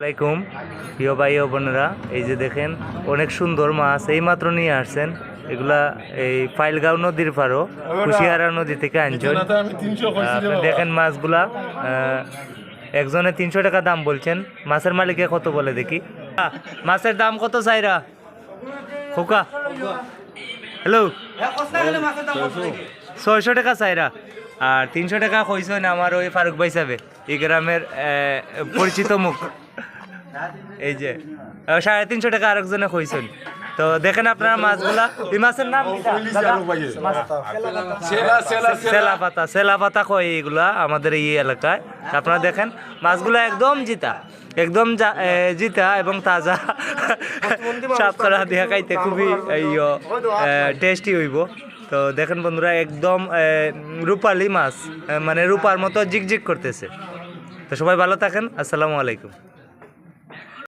আসসালামাইকুম প্রিয় ভাই ও বোনেরা, এই যে দেখেন অনেক সুন্দর মাছ এইমাত্র নিয়ে আসছেন। এগুলা এই ফাইলগাঁও নদীর পাড়ও কুশিয়ারা নদী থেকে আনছেন। আপনি দেখেন মাছগুলা একজনে 300 টাকা দাম বলছেন। মাছের মালিকে কত বলে দেখি। মাছের দাম কত চাইরা খোকা? হ্যালো, 600 টাকা চাইরা আর 300 টাকা কইছেন আমার ওই ফারুক ভাই সাহেব, এই গ্রামের পরিচিত মুখ। এই যে 350 টাকা আরেকজনে কইছেন। তো দেখেন আপনারা মাছগুলা, এই মাছের নাম সেলা পাতা কয় এইগুলা আমাদের এই এলাকায়। আপনারা দেখেন মাছগুলা একদম জিতা, একদম জিতা এবং তাজা। সাতকরা দিয়া খাইতে খুবই টেস্টি হইব। তো দেখেন বন্ধুরা, একদম রূপালি মাছ, মানে রূপার মতো জিকজিক করতেছে। তো সবাই ভালো থাকেন, আসসালামু আলাইকুম।